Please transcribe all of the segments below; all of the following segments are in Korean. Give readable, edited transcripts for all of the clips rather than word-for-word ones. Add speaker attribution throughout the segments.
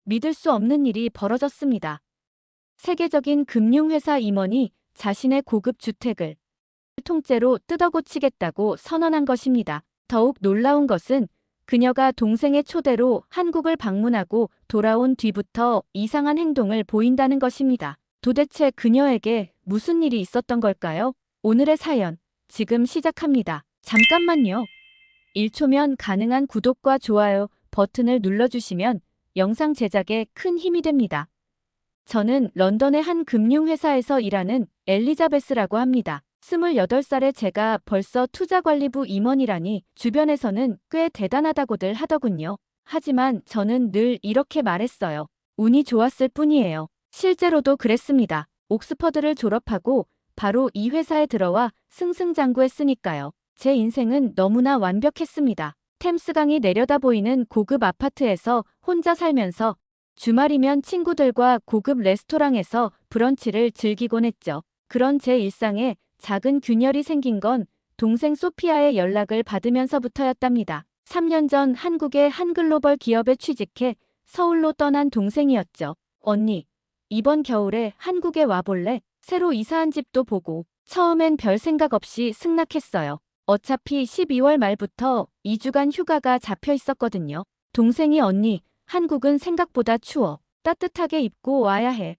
Speaker 1: 믿을 수 없는 일이 벌어졌습니다. 세계적인 금융회사 임원이 자신의 고급 주택을 통째로 뜯어고치겠다고 선언한 것입니다. 더욱 놀라운 것은 그녀가 동생의 초대로 한국을 방문하고 돌아온 뒤부터 이상한 행동을 보인다는 것입니다. 도대체 그녀에게 무슨 일이 있었던 걸까요? 오늘의 사연, 지금 시작합니다. 잠깐만요. 1초면 가능한 구독과 좋아요 버튼을 눌러주시면 영상 제작에 큰 힘이 됩니다. 저는 런던의 한 금융회사에서 일하는 엘리자베스라고 합니다. 28살의 제가 벌써 투자관리부 임원이라니 주변에서는 꽤 대단하다고들 하더군요. 하지만 저는 늘 이렇게 말했어요. 운이 좋았을 뿐이에요. 실제로도 그랬습니다. 옥스퍼드를 졸업하고 바로 이 회사에 들어와 승승장구했으니까요. 제 인생은 너무나 완벽했습니다. 템스강이 내려다 보이는 고급 아파트에서 혼자 살면서 주말이면 친구들과 고급 레스토랑에서 브런치를 즐기곤 했죠. 그런 제 일상에 작은 균열이 생긴 건 동생 소피아의 연락을 받으면서부터였답니다. 3년 전 한국의 한 글로벌 기업에 취직해 서울로 떠난 동생이었죠. 언니, 이번 겨울에 한국에 와볼래? 새로 이사한 집도 보고. 처음엔 별 생각 없이 승낙했어요. 어차피 12월 말부터 2주간 휴가가 잡혀 있었거든요. 동생이 언니, 한국은 생각보다 추워. 따뜻하게 입고 와야 해.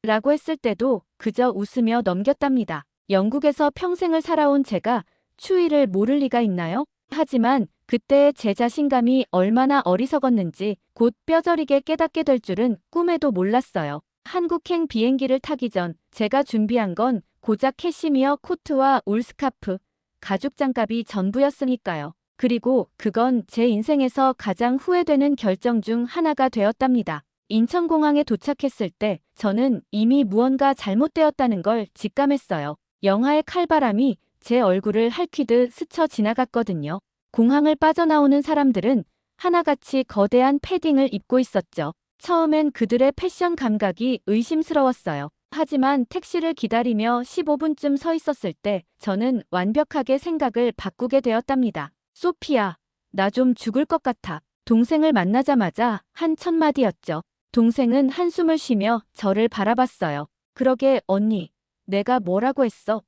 Speaker 1: 라고 했을 때도 그저 웃으며 넘겼답니다. 영국에서 평생을 살아온 제가 추위를 모를 리가 있나요? 하지만 그때의 제 자신감이 얼마나 어리석었는지 곧 뼈저리게 깨닫게 될 줄은 꿈에도 몰랐어요. 한국행 비행기를 타기 전 제가 준비한 건 고작 캐시미어 코트와 울스카프, 가죽 장갑이 전부였으니까요. 그리고 그건 제 인생에서 가장 후회되는 결정 중 하나가 되었답니다. 인천공항에 도착했을 때 저는 이미 무언가 잘못되었다는 걸 직감했어요. 영하의 칼바람이 제 얼굴을 핥히듯 스쳐 지나갔거든요. 공항을 빠져나오는 사람들은 하나같이 거대한 패딩을 입고 있었죠. 처음엔 그들의 패션 감각이 의심스러웠어요. 하지만 택시를 기다리며 15분쯤 서 있었을 때 저는 완벽하게 생각을 바꾸게 되었답니다. 소피아, 나 좀 죽을 것 같아. 동생을 만나자마자 한 첫마디였죠. 동생은 한숨을 쉬며 저를 바라봤어요. 그러게 언니, 내가 뭐라고 했어?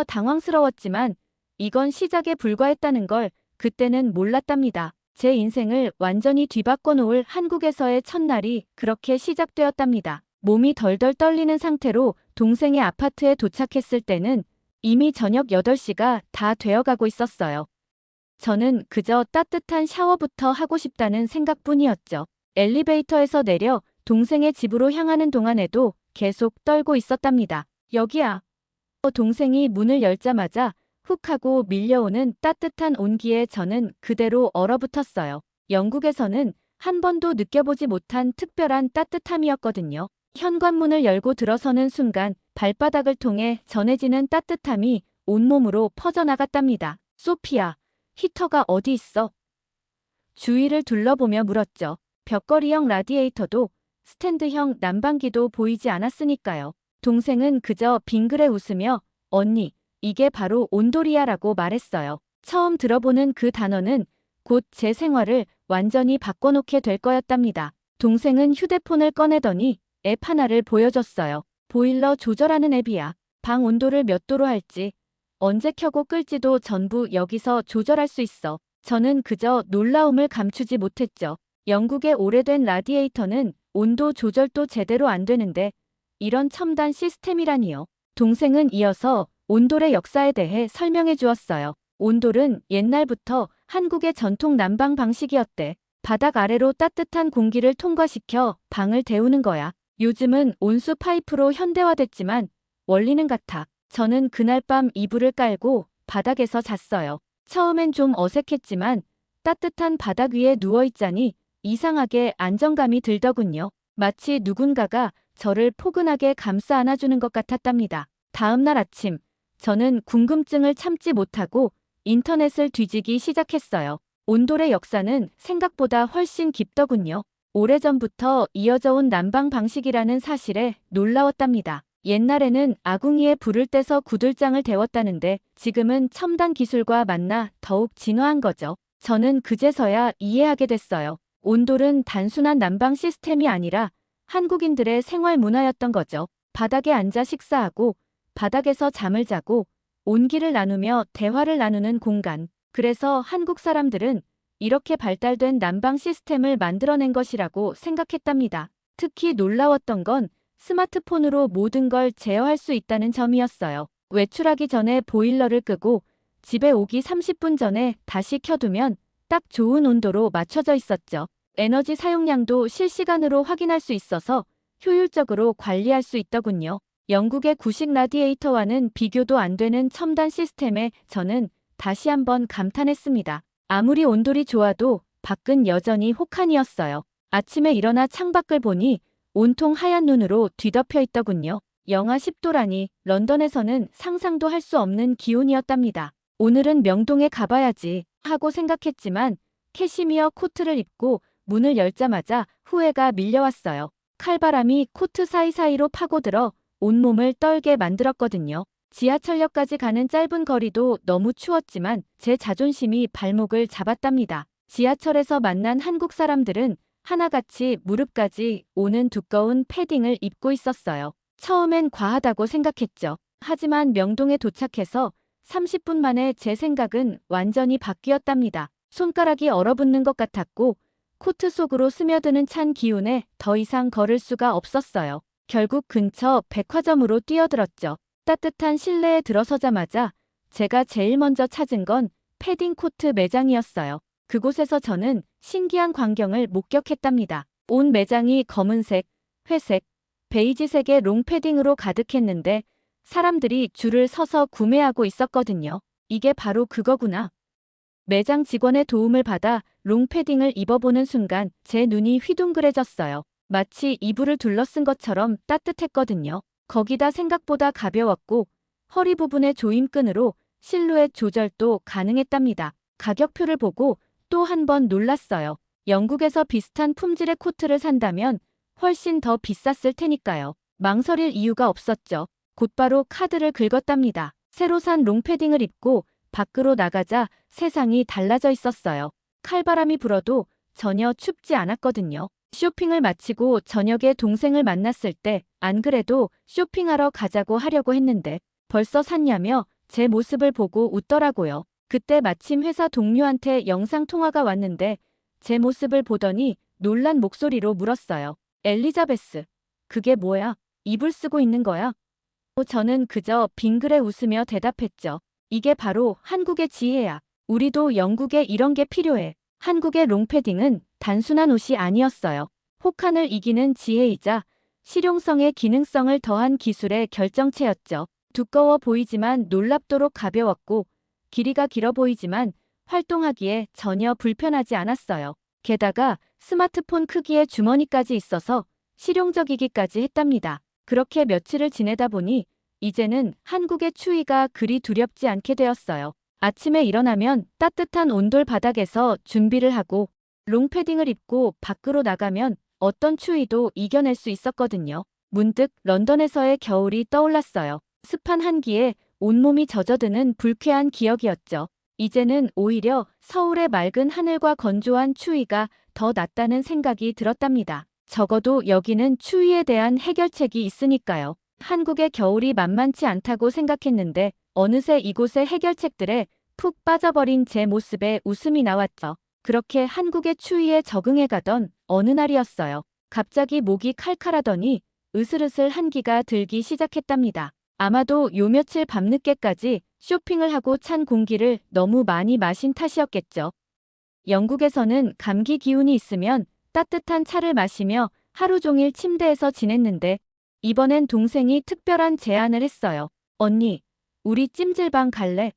Speaker 1: 당황스러웠지만 이건 시작에 불과했다는 걸 그때는 몰랐답니다. 제 인생을 완전히 뒤바꿔 놓을 한국에서의 첫날이 그렇게 시작되었답니다. 몸이 덜덜 떨리는 상태로 동생의 아파트에 도착했을 때는 이미 저녁 8시가 다 되어가고 있었어요. 저는 그저 따뜻한 샤워부터 하고 싶다는 생각뿐이었죠. 엘리베이터에서 내려 동생의 집으로 향하는 동안에도 계속 떨고 있었답니다. 여기야. 동생이 문을 열자마자 훅 하고 밀려오는 따뜻한 온기에 저는 그대로 얼어붙었어요. 영국에서는 한 번도 느껴보지 못한 특별한 따뜻함이었거든요. 현관문을 열고 들어서는 순간 발바닥을 통해 전해지는 따뜻함이 온몸으로 퍼져나갔답니다. 소피아, 히터가 어디 있어? 주위를 둘러보며 물었죠. 벽걸이형 라디에이터도 스탠드형 난방기도 보이지 않았으니까요. 동생은 그저 빙그레 웃으며 언니, 이게 바로 온돌이야라고 말했어요. 처음 들어보는 그 단어는 곧 제 생활을 완전히 바꿔놓게 될 거였답니다. 동생은 휴대폰을 꺼내더니 앱 하나를 보여줬어요. 보일러 조절하는 앱이야. 방 온도를 몇 도로 할지, 언제 켜고 끌지도 전부 여기서 조절할 수 있어. 저는 그저 놀라움을 감추지 못했죠. 영국의 오래된 라디에이터는 온도 조절도 제대로 안 되는데 이런 첨단 시스템이라니요. 동생은 이어서 온돌의 역사에 대해 설명해 주었어요. 온돌은 옛날부터 한국의 전통 난방 방식이었대. 바닥 아래로 따뜻한 공기를 통과시켜 방을 데우는 거야. 요즘은 온수 파이프로 현대화됐지만 원리는 같아. 저는 그날 밤 이불을 깔고 바닥에서 잤어요. 처음엔 좀 어색했지만 따뜻한 바닥 위에 누워있자니 이상하게 안정감이 들더군요. 마치 누군가가 저를 포근하게 감싸 안아주는 것 같았답니다. 다음 날 아침, 저는 궁금증을 참지 못하고 인터넷을 뒤지기 시작했어요. 온돌의 역사는 생각보다 훨씬 깊더군요. 오래전부터 이어져 온 난방 방식이라는 사실에 놀라웠답니다. 옛날에는 아궁이에 불을 떼서 구들장을 데웠다는데 지금은 첨단 기술과 만나 더욱 진화한 거죠. 저는 그제서야 이해하게 됐어요. 온돌은 단순한 난방 시스템이 아니라 한국인들의 생활 문화였던 거죠. 바닥에 앉아 식사하고 바닥에서 잠을 자고 온기를 나누며 대화를 나누는 공간. 그래서 한국 사람들은 이렇게 발달된 난방 시스템을 만들어낸 것이라고 생각했답니다. 특히 놀라웠던 건 스마트폰으로 모든 걸 제어할 수 있다는 점이었어요. 외출하기 전에 보일러를 끄고 집에 오기 30분 전에 다시 켜두면 딱 좋은 온도로 맞춰져 있었죠. 에너지 사용량도 실시간으로 확인할 수 있어서 효율적으로 관리할 수 있더군요. 영국의 구식 라디에이터와는 비교도 안 되는 첨단 시스템에 저는 다시 한번 감탄했습니다. 아무리 온돌이 좋아도 밖은 여전히 혹한이었어요. 아침에 일어나 창밖을 보니 온통 하얀 눈으로 뒤덮여 있더군요. 영하 10도라니 런던에서는 상상도 할 수 없는 기온이었답니다. 오늘은 명동에 가봐야지 하고 생각했지만 캐시미어 코트를 입고 문을 열자마자 후회가 밀려왔어요. 칼바람이 코트 사이사이로 파고들어 온몸을 떨게 만들었거든요. 지하철역까지 가는 짧은 거리도 너무 추웠지만 제 자존심이 발목을 잡았답니다. 지하철에서 만난 한국 사람들은 하나같이 무릎까지 오는 두꺼운 패딩을 입고 있었어요. 처음엔 과하다고 생각했죠. 하지만 명동에 도착해서 30분 만에 제 생각은 완전히 바뀌었답니다. 손가락이 얼어붙는 것 같았고 코트 속으로 스며드는 찬 기운에 더 이상 걸을 수가 없었어요. 결국 근처 백화점으로 뛰어들었죠. 따뜻한 실내에 들어서자마자 제가 제일 먼저 찾은 건 패딩 코트 매장이었어요. 그곳에서 저는 신기한 광경을 목격했답니다. 온 매장이 검은색, 회색, 베이지색의 롱패딩으로 가득했는데 사람들이 줄을 서서 구매하고 있었거든요. 이게 바로 그거구나. 매장 직원의 도움을 받아 롱패딩을 입어보는 순간 제 눈이 휘둥그레졌어요. 마치 이불을 둘러쓴 것처럼 따뜻했거든요. 거기다 생각보다 가벼웠고 허리 부분의 조임끈으로 실루엣 조절도 가능했답니다. 가격표를 보고 또 한 번 놀랐어요. 영국에서 비슷한 품질의 코트를 산다면 훨씬 더 비쌌을 테니까요. 망설일 이유가 없었죠. 곧바로 카드를 긁었답니다. 새로 산 롱패딩을 입고 밖으로 나가자 세상이 달라져 있었어요. 칼바람이 불어도 전혀 춥지 않았거든요. 쇼핑을 마치고 저녁에 동생을 만났을 때 안 그래도 쇼핑하러 가자고 하려고 했는데 벌써 샀냐며 제 모습을 보고 웃더라고요. 그때 마침 회사 동료한테 영상통화가 왔는데 제 모습을 보더니 놀란 목소리로 물었어요. 엘리자베스, 그게 뭐야? 이불 쓰고 있는 거야? 저는 그저 빙그레 웃으며 대답했죠. 이게 바로 한국의 지혜야. 우리도 영국에 이런 게 필요해. 한국의 롱패딩은 단순한 옷이 아니었어요. 혹한을 이기는 지혜이자 실용성에 기능성을 더한 기술의 결정체였죠. 두꺼워 보이지만 놀랍도록 가벼웠고 길이가 길어 보이지만 활동하기에 전혀 불편하지 않았어요. 게다가 스마트폰 크기의 주머니까지 있어서 실용적이기까지 했답니다. 그렇게 며칠을 지내다 보니 이제는 한국의 추위가 그리 두렵지 않게 되었어요. 아침에 일어나면 따뜻한 온돌 바닥에서 준비를 하고 롱패딩을 입고 밖으로 나가면 어떤 추위도 이겨낼 수 있었거든요. 문득 런던에서의 겨울이 떠올랐어요. 습한 한기에 온몸이 젖어드는 불쾌한 기억이었죠. 이제는 오히려 서울의 맑은 하늘과 건조한 추위가 더 낫다는 생각이 들었답니다. 적어도 여기는 추위에 대한 해결책이 있으니까요. 한국의 겨울이 만만치 않다고 생각했는데 어느새 이곳의 해결책들에 푹 빠져버린 제 모습에 웃음이 나왔죠. 그렇게 한국의 추위에 적응해가던 어느 날이었어요. 갑자기 목이 칼칼하더니 으슬으슬 한기가 들기 시작했답니다. 아마도 요 며칠 밤늦게까지 쇼핑을 하고 찬 공기를 너무 많이 마신 탓이었겠죠. 영국에서는 감기 기운이 있으면 따뜻한 차를 마시며 하루 종일 침대에서 지냈는데 이번엔 동생이 특별한 제안을 했어요. 언니, 우리 찜질방 갈래?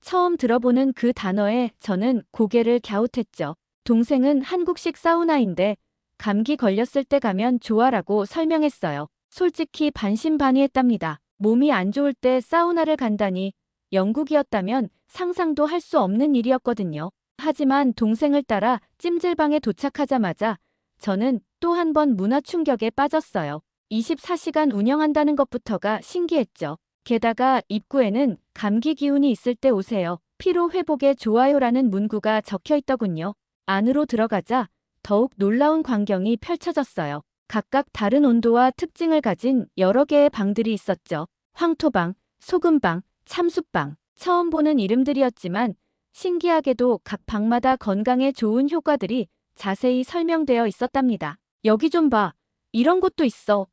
Speaker 1: 처음 들어보는 그 단어에 저는 고개를 갸웃했죠. 동생은 한국식 사우나인데 감기 걸렸을 때 가면 좋아라고 설명했어요. 솔직히 반신반의했답니다. 몸이 안 좋을 때 사우나를 간다니 영국이었다면 상상도 할 수 없는 일이었거든요. 하지만 동생을 따라 찜질방에 도착하자마자 저는 또 한 번 문화 충격에 빠졌어요. 24시간 운영한다는 것부터가 신기했죠. 게다가 입구에는 감기 기운이 있을 때 오세요. 피로 회복에 좋아요라는 문구가 적혀 있더군요. 안으로 들어가자 더욱 놀라운 광경이 펼쳐졌어요. 각각 다른 온도와 특징을 가진 여러 개의 방들이 있었죠. 황토방, 소금방, 참숯방. 처음 보는 이름들이었지만 신기하게도 각 방마다 건강에 좋은 효과들이 자세히 설명되어 있었답니다. 여기 좀 봐. 이런 곳도 있어.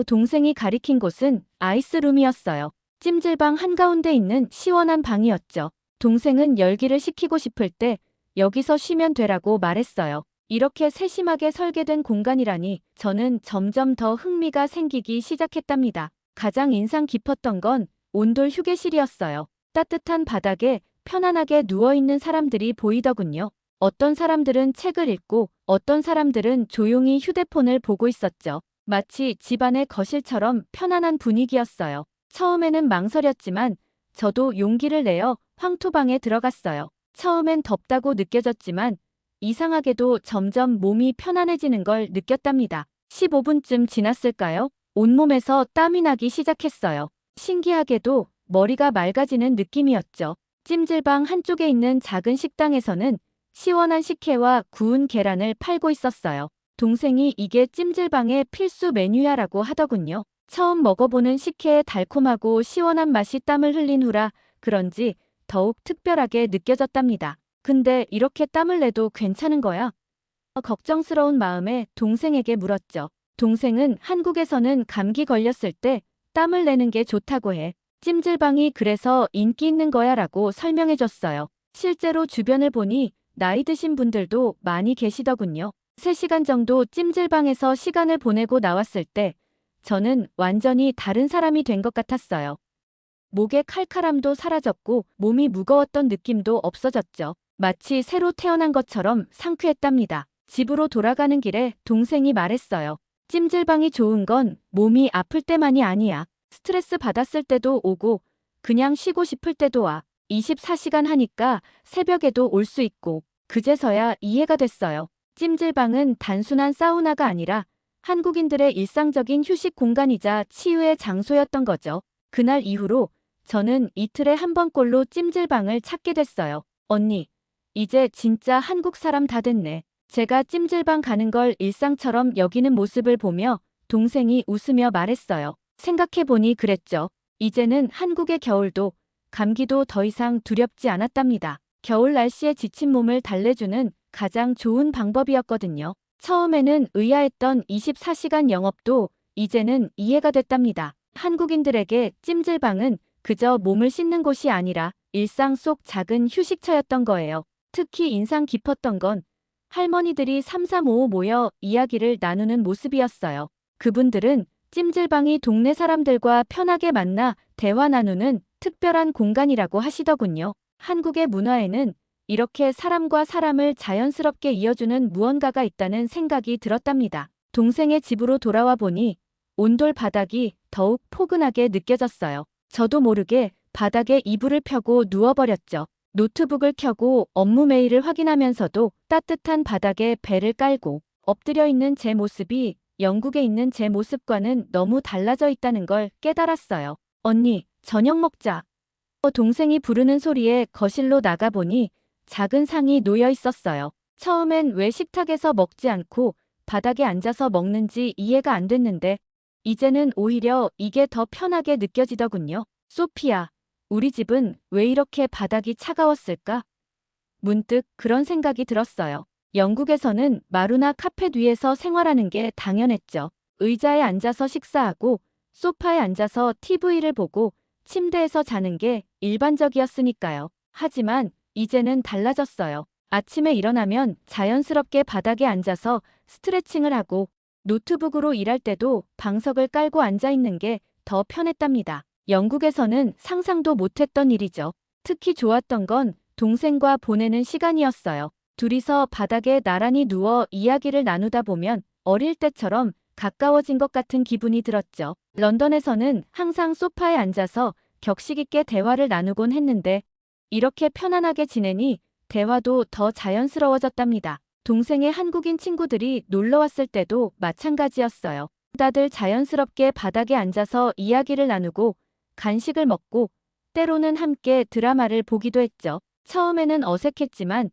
Speaker 1: 동생이 가리킨 곳은 아이스룸이었어요. 찜질방 한가운데 있는 시원한 방이었죠. 동생은 열기를 식히고 싶을 때 여기서 쉬면 되라고 말했어요. 이렇게 세심하게 설계된 공간이라니 저는 점점 더 흥미가 생기기 시작했답니다. 가장 인상 깊었던 건 온돌 휴게실이었어요. 따뜻한 바닥에 편안하게 누워있는 사람들이 보이더군요. 어떤 사람들은 책을 읽고 어떤 사람들은 조용히 휴대폰을 보고 있었죠. 마치 집안의 거실처럼 편안한 분위기였어요. 처음에는 망설였지만 저도 용기를 내어 황토방에 들어갔어요. 처음엔 덥다고 느껴졌지만 이상하게도 점점 몸이 편안해지는 걸 느꼈답니다. 15분쯤 지났을까요? 온몸에서 땀이 나기 시작했어요. 신기하게도 머리가 맑아지는 느낌이었죠. 찜질방 한쪽에 있는 작은 식당에서는 시원한 식혜와 구운 계란을 팔고 있었어요. 동생이 이게 찜질방의 필수 메뉴야라고 하더군요. 처음 먹어보는 식혜의 달콤하고 시원한 맛이 땀을 흘린 후라 그런지 더욱 특별하게 느껴졌답니다. 근데 이렇게 땀을 내도 괜찮은 거야? 걱정스러운 마음에 동생에게 물었죠. 동생은 한국에서는 감기 걸렸을 때 땀을 내는 게 좋다고 해. 찜질방이 그래서 인기 있는 거야 라고 설명해줬어요. 실제로 주변을 보니 나이 드신 분들도 많이 계시더군요. 3시간 정도 찜질방에서 시간을 보내고 나왔을 때 저는 완전히 다른 사람이 된 것 같았어요. 목의 칼칼함도 사라졌고 몸이 무거웠던 느낌도 없어졌죠. 마치 새로 태어난 것처럼 상쾌했답니다. 집으로 돌아가는 길에 동생이 말했어요. 찜질방이 좋은 건 몸이 아플 때만이 아니야. 스트레스 받았을 때도 오고 그냥 쉬고 싶을 때도 와. 24시간 하니까 새벽에도 올 수 있고 그제서야 이해가 됐어요. 찜질방은 단순한 사우나가 아니라 한국인들의 일상적인 휴식 공간이자 치유의 장소였던 거죠. 그날 이후로 저는 이틀에 한 번꼴로 찜질방을 찾게 됐어요. 언니, 이제 진짜 한국 사람 다 됐네. 제가 찜질방 가는 걸 일상처럼 여기는 모습을 보며 동생이 웃으며 말했어요. 생각해보니 그랬죠. 이제는 한국의 겨울도 감기도 더 이상 두렵지 않았답니다. 겨울 날씨에 지친 몸을 달래주는 가장 좋은 방법이었거든요. 처음에는 의아했던 24시간 영업도 이제는 이해가 됐답니다. 한국인들에게 찜질방은 그저 몸을 씻는 곳이 아니라 일상 속 작은 휴식처였던 거예요. 특히 인상 깊었던 건 할머니들이 3, 3, 5 모여 이야기를 나누는 모습이었어요. 그분들은 찜질방이 동네 사람들과 편하게 만나 대화 나누는 특별한 공간이라고 하시더군요. 한국의 문화에는 이렇게 사람과 사람을 자연스럽게 이어주는 무언가가 있다는 생각이 들었답니다. 동생의 집으로 돌아와 보니 온돌 바닥이 더욱 포근하게 느껴졌어요. 저도 모르게 바닥에 이불을 펴고 누워버렸죠. 노트북을 켜고 업무 메일을 확인하면서도 따뜻한 바닥에 배를 깔고 엎드려 있는 제 모습이 영국에 있는 제 모습과는 너무 달라져 있다는 걸 깨달았어요. 언니, 저녁 먹자. 동생이 부르는 소리에 거실로 나가보니 작은 상이 놓여 있었어요. 처음엔 왜 식탁에서 먹지 않고 바닥에 앉아서 먹는지 이해가 안 됐는데 이제는 오히려 이게 더 편하게 느껴지더군요. 소피야, 우리 집은 왜 이렇게 바닥이 차가웠을까? 문득 그런 생각이 들었어요. 영국에서는 마루나 카펫 위에서 생활하는 게 당연했죠. 의자에 앉아서 식사하고 소파에 앉아서 TV를 보고 침대에서 자는 게 일반적이었으니까요. 하지만 이제는 달라졌어요. 아침에 일어나면 자연스럽게 바닥에 앉아서 스트레칭을 하고 노트북으로 일할 때도 방석을 깔고 앉아 있는 게 더 편했답니다. 영국에서는 상상도 못했던 일이죠. 특히 좋았던 건 동생과 보내는 시간이었어요. 둘이서 바닥에 나란히 누워 이야기를 나누다 보면 어릴 때처럼 가까워진 것 같은 기분이 들었죠. 런던에서는 항상 소파에 앉아서 격식 있게 대화를 나누곤 했는데 이렇게 편안하게 지내니 대화도 더 자연스러워졌답니다. 동생의 한국인 친구들이 놀러 왔을 때도 마찬가지였어요. 다들 자연스럽게 바닥에 앉아서 이야기를 나누고 간식을 먹고 때로는 함께 드라마를 보기도 했죠. 처음에는 어색했지만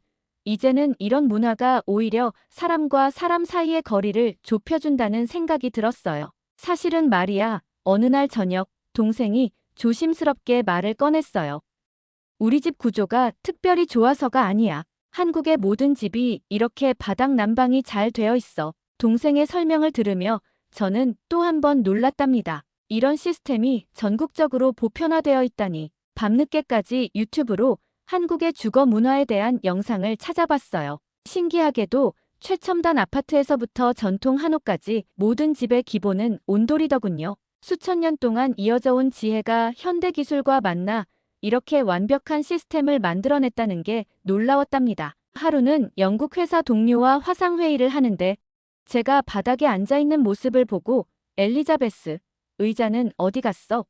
Speaker 1: 이제는 이런 문화가 오히려 사람과 사람 사이의 거리를 좁혀준다는 생각이 들었어요. 사실은 말이야, 어느 날 저녁, 동생이 조심스럽게 말을 꺼냈어요. 우리 집 구조가 특별히 좋아서가 아니야. 한국의 모든 집이 이렇게 바닥 난방이 잘 되어 있어. 동생의 설명을 들으며 저는 또 한 번 놀랐답니다. 이런 시스템이 전국적으로 보편화되어 있다니. 밤늦게까지 유튜브로 한국의 주거 문화에 대한 영상을 찾아봤어요. 신기하게도 최첨단 아파트에서부터 전통 한옥까지 모든 집의 기본은 온돌이더군요. 수천 년 동안 이어져 온 지혜가 현대 기술과 만나 이렇게 완벽한 시스템을 만들어냈다는 게 놀라웠답니다. 하루는 영국 회사 동료와 화상회의를 하는데 제가 바닥에 앉아있는 모습을 보고 엘리자베스, 의자는 어디 갔어?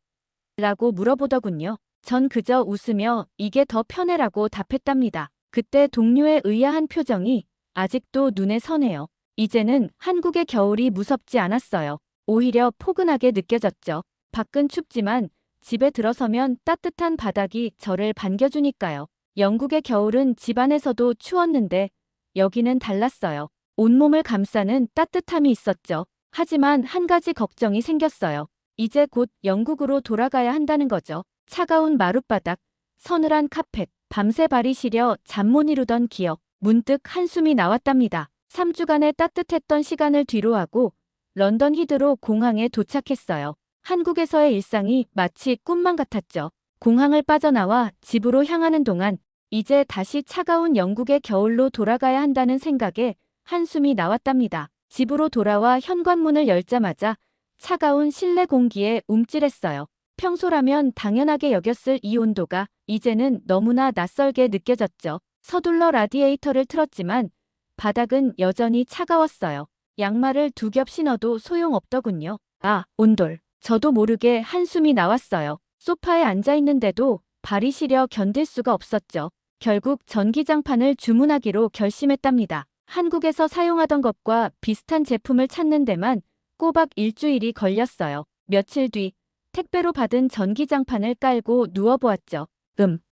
Speaker 1: 라고 물어보더군요. 전 그저 웃으며 이게 더 편해라고 답했답니다. 그때 동료의 의아한 표정이 아직도 눈에 선해요. 이제는 한국의 겨울이 무섭지 않았어요. 오히려 포근하게 느껴졌죠. 밖은 춥지만 집에 들어서면 따뜻한 바닥이 저를 반겨주니까요. 영국의 겨울은 집 안에서도 추웠는데 여기는 달랐어요. 온몸을 감싸는 따뜻함이 있었죠. 하지만 한 가지 걱정이 생겼어요. 이제 곧 영국으로 돌아가야 한다는 거죠. 차가운 마룻바닥, 서늘한 카펫, 밤새 발이 시려 잠 못 이루던 기억, 문득 한숨이 나왔답니다. 3주간의 따뜻했던 시간을 뒤로하고 런던 히드로 공항에 도착했어요. 한국에서의 일상이 마치 꿈만 같았죠. 공항을 빠져나와 집으로 향하는 동안 이제 다시 차가운 영국의 겨울로 돌아가야 한다는 생각에 한숨이 나왔답니다. 집으로 돌아와 현관문을 열자마자 차가운 실내 공기에 움찔했어요. 평소라면 당연하게 여겼을 이 온도가 이제는 너무나 낯설게 느껴졌죠. 서둘러 라디에이터를 틀었지만 바닥은 여전히 차가웠어요. 양말을 2겹 신어도 소용없더군요. 아, 온돌. 저도 모르게 한숨이 나왔어요. 소파에 앉아있는데도 발이 시려 견딜 수가 없었죠. 결국 전기장판을 주문하기로 결심했답니다. 한국에서 사용하던 것과 비슷한 제품을 찾는 데만 꼬박 일주일이 걸렸어요. 며칠 뒤 택배로 받은 전기장판을 깔고 누워보았죠.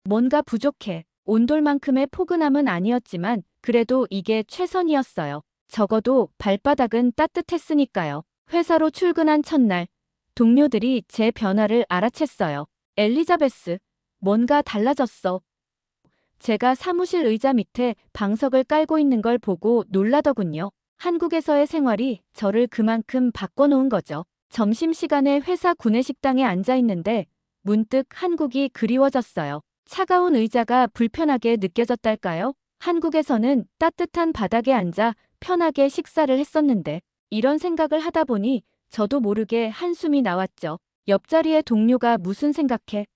Speaker 1: 뭔가 부족해. 온돌만큼의 포근함은 아니었지만 그래도 이게 최선이었어요. 적어도 발바닥은 따뜻했으니까요. 회사로 출근한 첫날, 동료들이 제 변화를 알아챘어요. 엘리자베스, 뭔가 달라졌어. 제가 사무실 의자 밑에 방석을 깔고 있는 걸 보고 놀라더군요. 한국에서의 생활이 저를 그만큼 바꿔놓은 거죠. 점심시간에 회사 구내식당에 앉아있는데 문득 한국이 그리워졌어요. 차가운 의자가 불편하게 느껴졌달까요? 한국에서는 따뜻한 바닥에 앉아 편하게 식사를 했었는데 이런 생각을 하다 보니 저도 모르게 한숨이 나왔죠. 옆자리의 동료가 무슨 생각해?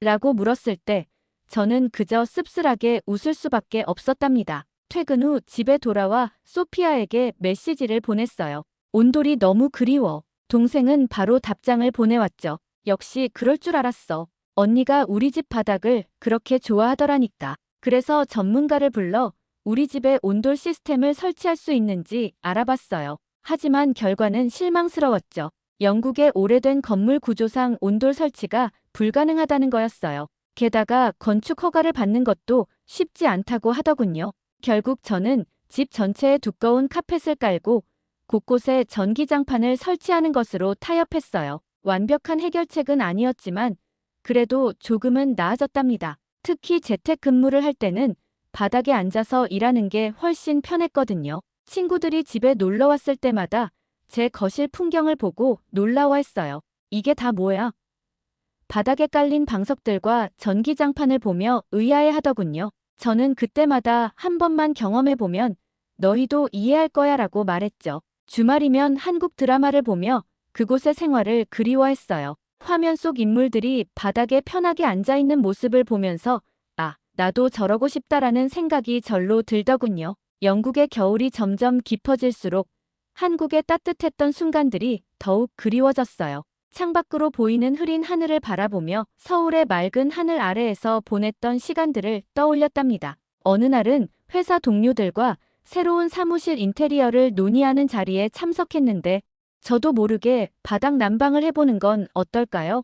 Speaker 1: 라고 물었을 때 저는 그저 씁쓸하게 웃을 수밖에 없었답니다. 퇴근 후 집에 돌아와 소피아에게 메시지를 보냈어요. 온돌이 너무 그리워. 동생은 바로 답장을 보내왔죠. 역시 그럴 줄 알았어. 언니가 우리 집 바닥을 그렇게 좋아하더라니까. 그래서 전문가를 불러 우리 집에 온돌 시스템을 설치할 수 있는지 알아봤어요. 하지만 결과는 실망스러웠죠. 영국의 오래된 건물 구조상 온돌 설치가 불가능하다는 거였어요. 게다가 건축 허가를 받는 것도 쉽지 않다고 하더군요. 결국 저는 집 전체에 두꺼운 카펫을 깔고 곳곳에 전기장판을 설치하는 것으로 타협했어요. 완벽한 해결책은 아니었지만 그래도 조금은 나아졌답니다. 특히 재택근무를 할 때는 바닥에 앉아서 일하는 게 훨씬 편했거든요. 친구들이 집에 놀러 왔을 때마다 제 거실 풍경을 보고 놀라워했어요. 이게 다 뭐야? 바닥에 깔린 방석들과 전기장판을 보며 의아해하더군요. 저는 그때마다 한 번만 경험해보면 너희도 이해할 거야 라고 말했죠. 주말이면 한국 드라마를 보며 그곳의 생활을 그리워했어요. 화면 속 인물들이 바닥에 편하게 앉아있는 모습을 보면서 아, 나도 저러고 싶다라는 생각이 절로 들더군요. 영국의 겨울이 점점 깊어질수록 한국의 따뜻했던 순간들이 더욱 그리워졌어요. 창밖으로 보이는 흐린 하늘을 바라보며 서울의 맑은 하늘 아래에서 보냈던 시간들을 떠올렸답니다. 어느 날은 회사 동료들과 새로운 사무실 인테리어를 논의하는 자리에 참석했는데 저도 모르게 바닥 난방을 해보는 건 어떨까요?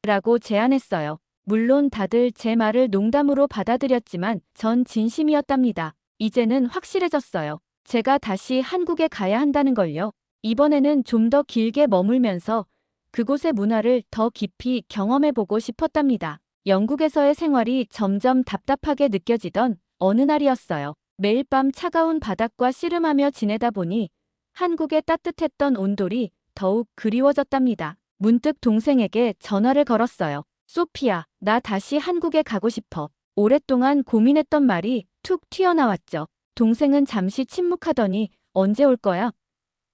Speaker 1: 라고 제안했어요. 물론 다들 제 말을 농담으로 받아들였지만 전 진심이었답니다. 이제는 확실해졌어요. 제가 다시 한국에 가야 한다는 걸요. 이번에는 좀 더 길게 머물면서 그곳의 문화를 더 깊이 경험해보고 싶었답니다. 영국에서의 생활이 점점 답답하게 느껴지던 어느 날이었어요. 매일 밤 차가운 바닥과 씨름하며 지내다 보니 한국의 따뜻했던 온돌이 더욱 그리워졌답니다. 문득 동생에게 전화를 걸었어요. 소피야, 나 다시 한국에 가고 싶어. 오랫동안 고민했던 말이 툭 튀어나왔죠. 동생은 잠시 침묵하더니 언제 올 거야?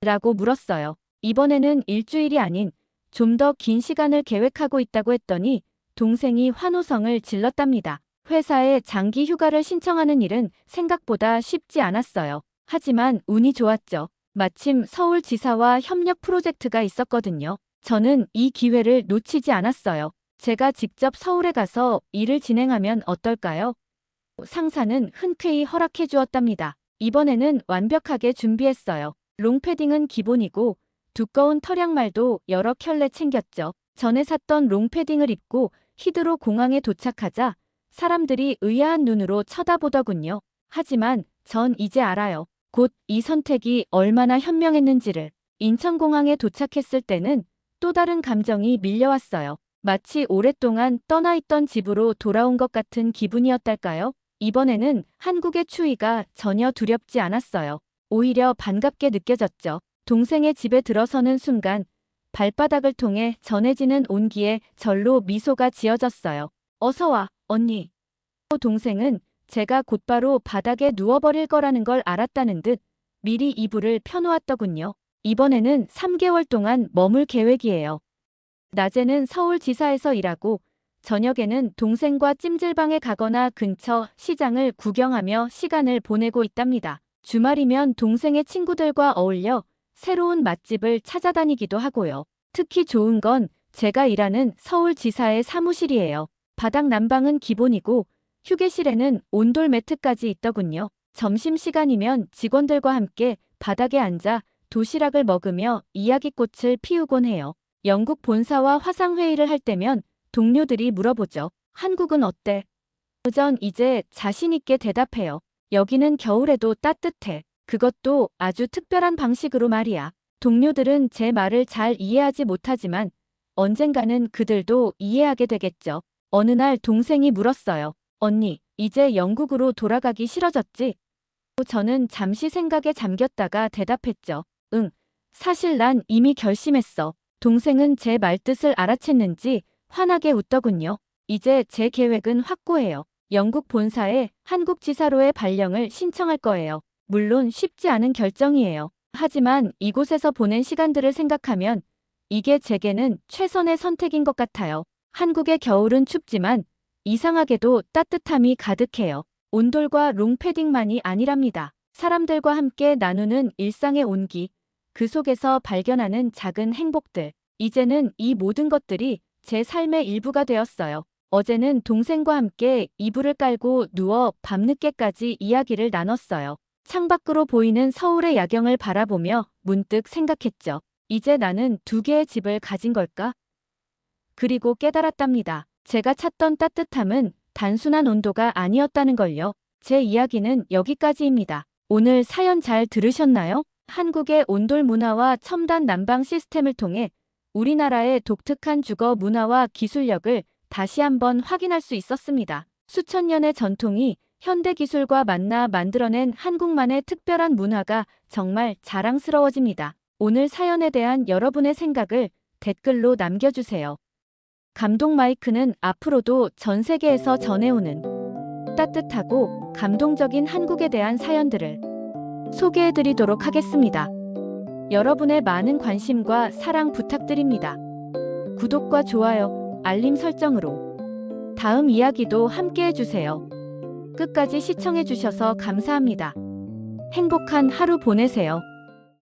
Speaker 1: 라고 물었어요. 이번에는 일주일이 아닌 좀 더 긴 시간을 계획하고 있다고 했더니 동생이 환호성을 질렀답니다. 회사에 장기 휴가를 신청하는 일은 생각보다 쉽지 않았어요. 하지만 운이 좋았죠. 마침 서울지사와 협력 프로젝트가 있었거든요. 저는 이 기회를 놓치지 않았어요. 제가 직접 서울에 가서 일을 진행하면 어떨까요? 상사는 흔쾌히 허락해 주었답니다. 이번에는 완벽하게 준비했어요. 롱패딩은 기본이고 두꺼운 털양말도 여러 켤레 챙겼죠. 전에 샀던 롱패딩을 입고 히드로 공항에 도착하자 사람들이 의아한 눈으로 쳐다보더군요. 하지만 전 이제 알아요. 곧 이 선택이 얼마나 현명했는지를. 인천공항에 도착했을 때는 또 다른 감정이 밀려왔어요. 마치 오랫동안 떠나 있던 집으로 돌아온 것 같은 기분이었달까요? 이번에는 한국의 추위가 전혀 두렵지 않았어요. 오히려 반갑게 느껴졌죠. 동생의 집에 들어서는 순간 발바닥을 통해 전해지는 온기에 절로 미소가 지어졌어요. 어서 와, 언니. 동생은 제가 곧바로 바닥에 누워버릴 거라는 걸 알았다는 듯 미리 이불을 펴놓았더군요. 이번에는 3개월 동안 머물 계획이에요. 낮에는 서울지사에서 일하고 저녁에는 동생과 찜질방에 가거나 근처 시장을 구경하며 시간을 보내고 있답니다. 주말이면 동생의 친구들과 어울려 새로운 맛집을 찾아다니기도 하고요. 특히 좋은 건 제가 일하는 서울지사의 사무실이에요. 바닥 난방은 기본이고 휴게실에는 온돌 매트까지 있더군요. 점심시간이면 직원들과 함께 바닥에 앉아 도시락을 먹으며 이야기꽃을 피우곤 해요. 영국 본사와 화상회의를 할 때면 동료들이 물어보죠. 한국은 어때? 전 이제 자신있게 대답해요. 여기는 겨울에도 따뜻해. 그것도 아주 특별한 방식으로 말이야. 동료들은 제 말을 잘 이해하지 못하지만 언젠가는 그들도 이해하게 되겠죠. 어느 날 동생이 물었어요. 언니, 이제 영국으로 돌아가기 싫어졌지? 저는 잠시 생각에 잠겼다가 대답했죠. 응, 사실 난 이미 결심했어. 동생은 제 말뜻을 알아챘는지 환하게 웃더군요. 이제 제 계획은 확고해요. 영국 본사에 한국 지사로의 발령을 신청할 거예요. 물론 쉽지 않은 결정이에요. 하지만 이곳에서 보낸 시간들을 생각하면 이게 제게는 최선의 선택인 것 같아요. 한국의 겨울은 춥지만 이상하게도 따뜻함이 가득해요. 온돌과 롱패딩만이 아니랍니다. 사람들과 함께 나누는 일상의 온기, 그 속에서 발견하는 작은 행복들. 이제는 이 모든 것들이 제 삶의 일부가 되었어요. 어제는 동생과 함께 이불을 깔고 누워 밤늦게까지 이야기를 나눴어요. 창밖으로 보이는 서울의 야경을 바라보며 문득 생각했죠. 이제 나는 2개의 집을 가진 걸까? 그리고 깨달았답니다. 제가 찾던 따뜻함은 단순한 온도가 아니었다는 걸요. 제 이야기는 여기까지입니다. 오늘 사연 잘 들으셨나요? 한국의 온돌 문화와 첨단 난방 시스템을 통해 우리나라의 독특한 주거 문화와 기술력을 다시 한번 확인할 수 있었습니다. 수천 년의 전통이 현대 기술과 만나 만들어낸 한국만의 특별한 문화가 정말 자랑스러워집니다. 오늘 사연에 대한 여러분의 생각을 댓글로 남겨주세요. 감동 마이크는 앞으로도 전 세계에서 전해오는 따뜻하고 감동적인 한국에 대한 사연들을 소개해드리도록 하겠습니다. 여러분의 많은 관심과 사랑 부탁드립니다. 구독과 좋아요, 알림 설정으로 다음 이야기도 함께 해주세요. 끝까지 시청해주셔서 감사합니다. 행복한 하루 보내세요.